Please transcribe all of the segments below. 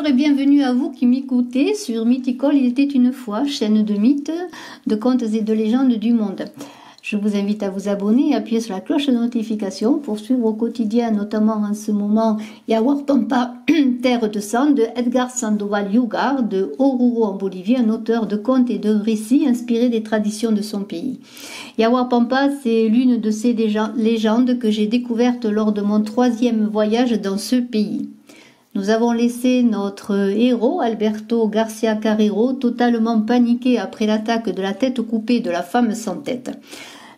Bonjour et bienvenue à vous qui m'écoutez sur Mythical, il était une fois, chaîne de mythes, de contes et de légendes du monde. Je vous invite à vous abonner et appuyer sur la cloche de notification pour suivre au quotidien, notamment en ce moment, Yawar Pampa, Terre de sang, de Edgar Sandoval Yugar, de Oruro en Bolivie, un auteur de contes et de récits inspirés des traditions de son pays. Yawar Pampa, c'est l'une de ces légendes que j'ai découvertes lors de mon 3e voyage dans ce pays. Nous avons laissé notre héros, Alberto Garcia Carrero, totalement paniqué après l'attaque de la tête coupée de la femme sans tête.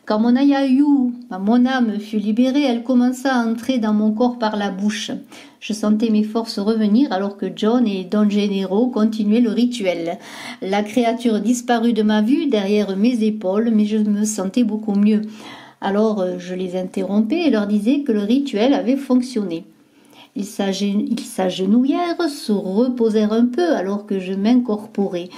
Quand mon ayayou, mon âme, fut libérée, elle commença à entrer dans mon corps par la bouche. Je sentais mes forces revenir alors que John et Don Gennaro continuaient le rituel. La créature disparut de ma vue derrière mes épaules, mais je me sentais beaucoup mieux. Alors je les interrompais et leur disais que le rituel avait fonctionné. Ils s'agenouillèrent, se reposèrent un peu alors que je m'incorporais.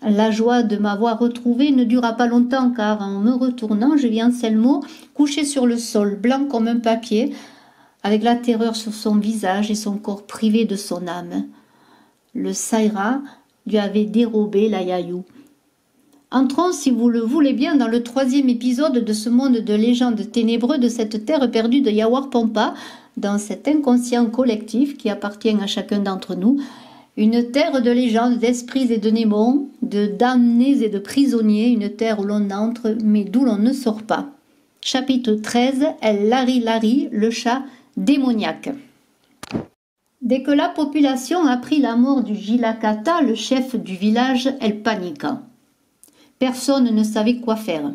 La joie de m'avoir retrouvé ne dura pas longtemps car en me retournant, je vis Anselmo couché sur le sol, blanc comme un papier, avec la terreur sur son visage et son corps privé de son âme. Le Saïra lui avait dérobé l'ayayou. Entrons, si vous le voulez bien, dans le 3e épisode de ce monde de légendes ténébreux de cette terre perdue de Yawar Pampa, dans cet inconscient collectif qui appartient à chacun d'entre nous, une terre de légendes, d'esprits et de démons, de damnés et de prisonniers, une terre où l'on entre mais d'où l'on ne sort pas. Chapitre 13, El Lari Lari, le chat démoniaque. Dès que la population apprit la mort du Jilakata, le chef du village, elle paniqua. Personne ne savait quoi faire.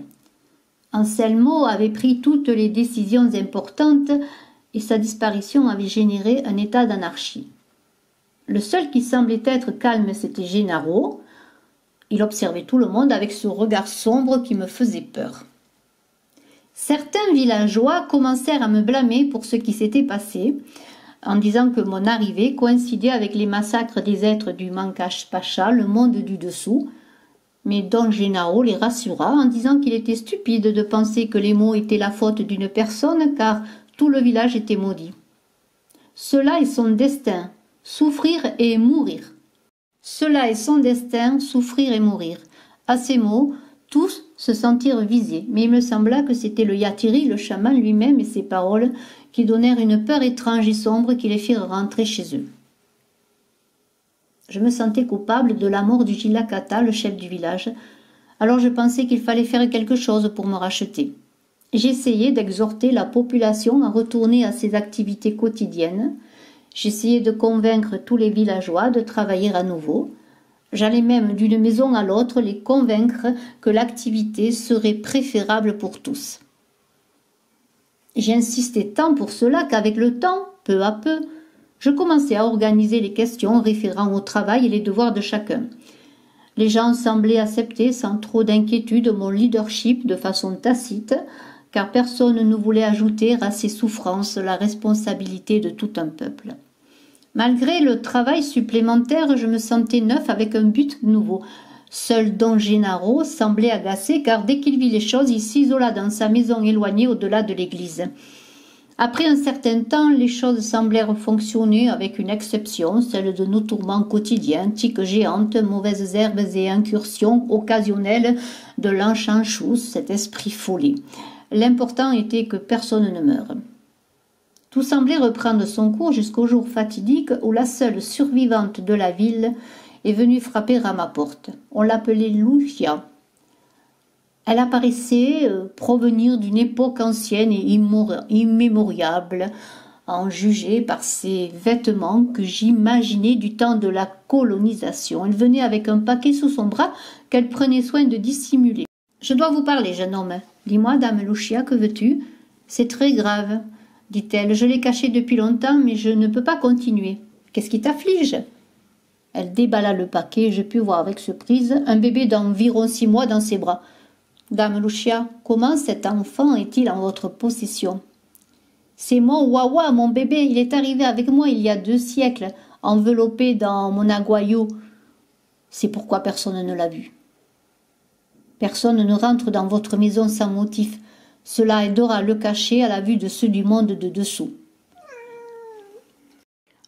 Anselmo avait pris toutes les décisions importantes et sa disparition avait généré un état d'anarchie. Le seul qui semblait être calme, c'était Gennaro. Il observait tout le monde avec ce regard sombre qui me faisait peur. Certains villageois commencèrent à me blâmer pour ce qui s'était passé, en disant que mon arrivée coïncidait avec les massacres des êtres du Mankash Pacha, le monde du dessous. Mais Don Gennaro les rassura en disant qu'il était stupide de penser que les maux étaient la faute d'une personne, car tout le village était maudit. Cela est son destin, souffrir et mourir. Cela est son destin, souffrir et mourir. À ces mots, tous se sentirent visés, mais il me sembla que c'était le Yatiri, le chaman lui-même et ses paroles qui donnèrent une peur étrange et sombre qui les firent rentrer chez eux. Je me sentais coupable de la mort du Jilakata, le chef du village, alors je pensais qu'il fallait faire quelque chose pour me racheter. J'essayais d'exhorter la population à retourner à ses activités quotidiennes. J'essayais de convaincre tous les villageois de travailler à nouveau. J'allais même d'une maison à l'autre les convaincre que l'activité serait préférable pour tous. J'insistais tant pour cela qu'avec le temps, peu à peu, je commençais à organiser les questions référant au travail et les devoirs de chacun. Les gens semblaient accepter sans trop d'inquiétude mon leadership de façon tacite, car personne ne voulait ajouter à ses souffrances la responsabilité de tout un peuple. Malgré le travail supplémentaire, je me sentais neuf avec un but nouveau. Seul Don Gennaro semblait agacé, car dès qu'il vit les choses, il s'isola dans sa maison éloignée au-delà de l'église. Après un certain temps, les choses semblèrent fonctionner avec une exception, celle de nos tourments quotidiens, tiques géantes, mauvaises herbes et incursions occasionnelles de l'enchanchous, cet esprit follet. L'important était que personne ne meure. Tout semblait reprendre son cours jusqu'au jour fatidique où la seule survivante de la ville est venue frapper à ma porte. On l'appelait Lucia. Elle apparaissait provenir d'une époque ancienne et immémoriable, en juger par ses vêtements que j'imaginais du temps de la colonisation. Elle venait avec un paquet sous son bras qu'elle prenait soin de dissimuler. « Je dois vous parler, jeune homme. Dis-moi, dame Lucia, que veux-tu ? C'est très grave, dit-elle. Je l'ai caché depuis longtemps, mais je ne peux pas continuer. Qu'est-ce qui t'afflige ? Elle déballa le paquet et je pus voir avec surprise un bébé d'environ 6 mois dans ses bras. Dame Lucia, comment cet enfant est-il en votre possession ? C'est mon Wawa, mon bébé. Il est arrivé avec moi il y a 2 siècles, enveloppé dans mon aguayo. C'est pourquoi personne ne l'a vu. Personne ne rentre dans votre maison sans motif. Cela aidera à le cacher à la vue de ceux du monde de dessous.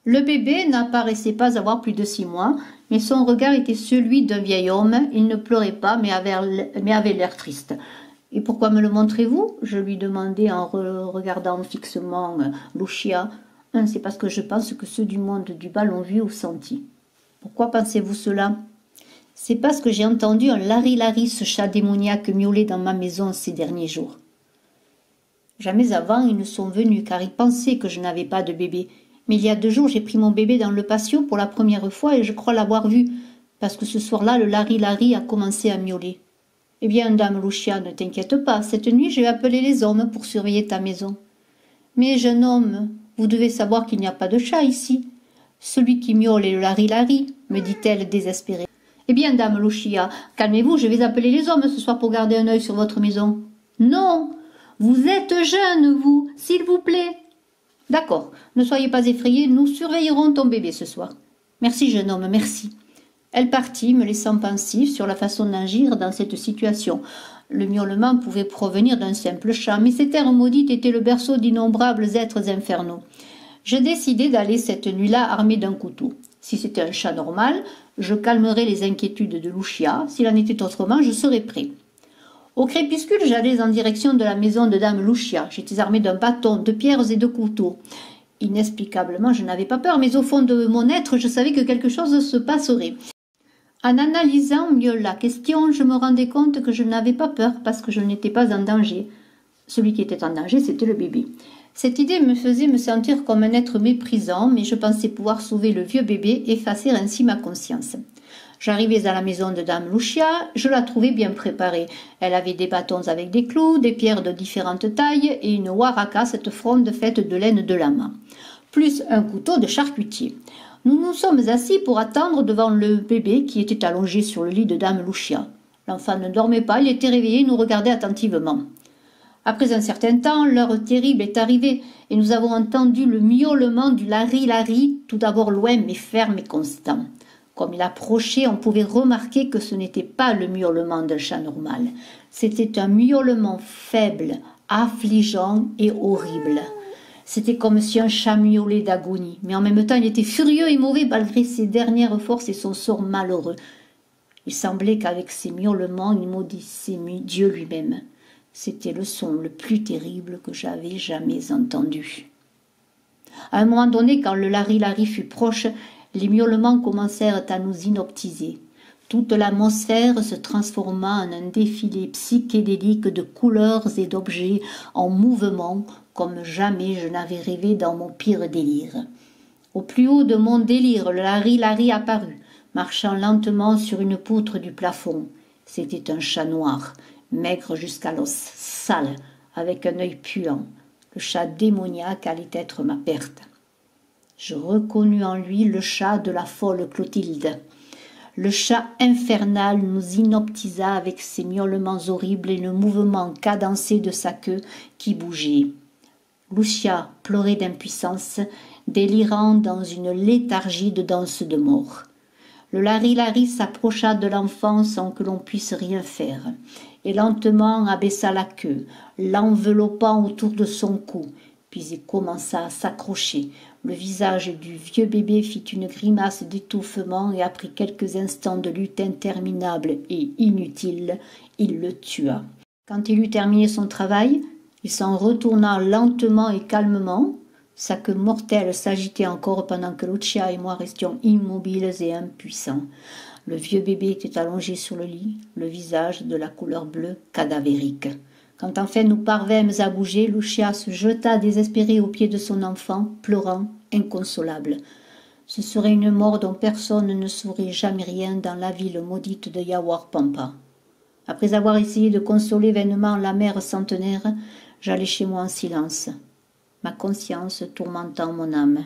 Le bébé n'apparaissait pas avoir plus de 6 mois, mais son regard était celui d'un vieil homme. Il ne pleurait pas, mais avait l'air triste. « Et pourquoi me le montrez-vous » je lui demandai en regardant fixement Lucia. « C'est parce que je pense que ceux du monde du bal l'ont vu ou senti. »« Pourquoi pensez-vous cela ?»« C'est parce que j'ai entendu un lari-lari, ce chat démoniaque, miauler dans ma maison ces derniers jours. » Jamais avant ils ne sont venus, car ils pensaient que je n'avais pas de bébé. Mais il y a 2 jours, j'ai pris mon bébé dans le patio pour la première fois et je crois l'avoir vu, parce que ce soir-là, le lari-lari a commencé à miauler. « Eh bien, dame Lucia, ne t'inquiète pas, cette nuit, je vais appeler les hommes pour surveiller ta maison. »« Mais, jeune homme, vous devez savoir qu'il n'y a pas de chat ici. Celui qui miaule est le lari-lari, me dit-elle désespérée. »« Eh bien, dame Lucia, calmez-vous, je vais appeler les hommes ce soir pour garder un œil sur votre maison. »« Non, vous êtes jeune, vous, s'il vous plaît. »« D'accord, ne soyez pas effrayés, nous surveillerons ton bébé ce soir. »« Merci, jeune homme, merci. » Elle partit, me laissant pensif sur la façon d'agir dans cette situation. Le miaulement pouvait provenir d'un simple chat, mais cette terre maudite était le berceau d'innombrables êtres infernaux. Je décidai d'aller cette nuit-là armé d'un couteau. Si c'était un chat normal, je calmerais les inquiétudes de Lucia. S'il en était autrement, je serais prêt. Au crépuscule, j'allais en direction de la maison de dame Lucia. J'étais armé d'un bâton, de pierres et de couteaux. Inexplicablement, je n'avais pas peur, mais au fond de mon être, je savais que quelque chose se passerait. En analysant mieux la question, je me rendais compte que je n'avais pas peur parce que je n'étais pas en danger. Celui qui était en danger, c'était le bébé. Cette idée me faisait me sentir comme un être méprisant, mais je pensais pouvoir sauver le vieux bébé, effacer ainsi ma conscience. J'arrivais à la maison de dame Lucia, je la trouvais bien préparée. Elle avait des bâtons avec des clous, des pierres de différentes tailles et une waraka, cette fronde faite de laine de lama, plus un couteau de charcutier. Nous nous sommes assis pour attendre devant le bébé qui était allongé sur le lit de dame Lucia. L'enfant ne dormait pas, il était réveillé et nous regardait attentivement. Après un certain temps, l'heure terrible est arrivée et nous avons entendu le miaulement du lari-lari, tout d'abord loin mais ferme et constant. Comme il approchait, on pouvait remarquer que ce n'était pas le miaulement d'un chat normal. C'était un miaulement faible, affligeant et horrible. C'était comme si un chat miaulait d'agonie, mais en même temps il était furieux et mauvais malgré ses dernières forces et son sort malheureux. Il semblait qu'avec ses miaulements il maudissait Dieu lui-même. C'était le son le plus terrible que j'avais jamais entendu. À un moment donné, quand le lari-lari fut proche, les miaulements commencèrent à nous inoptiser. Toute l'atmosphère se transforma en un défilé psychédélique de couleurs et d'objets en mouvement, comme jamais je n'avais rêvé dans mon pire délire. Au plus haut de mon délire, le lari-lari apparut, marchant lentement sur une poutre du plafond. C'était un chat noir, maigre jusqu'à l'os, sale, avec un œil puant. Le chat démoniaque allait être ma perte. Je reconnus en lui le chat de la folle Clotilde. Le chat infernal nous inoptisa avec ses miaulements horribles et le mouvement cadencé de sa queue qui bougeait. Lucia pleurait d'impuissance, délirant dans une léthargie de danse de mort. Le lari-lari s'approcha de l'enfant sans que l'on puisse rien faire, et lentement abaissa la queue, l'enveloppant autour de son cou, puis il commença à s'accrocher. Le visage du vieux bébé fit une grimace d'étouffement et après quelques instants de lutte interminable et inutile, il le tua. Quand il eut terminé son travail, il s'en retourna lentement et calmement. Sa queue mortelle s'agitait encore pendant que Lucia et moi restions immobiles et impuissants. Le vieux bébé était allongé sur le lit, le visage de la couleur bleue cadavérique. Quand enfin nous parvînmes à bouger, Lucia se jeta désespérée aux pieds de son enfant, pleurant, inconsolable. Ce serait une mort dont personne ne saurait jamais rien dans la ville maudite de Yaourpampa. Après avoir essayé de consoler vainement la mère centenaire, j'allai chez moi en silence, ma conscience tourmentant mon âme.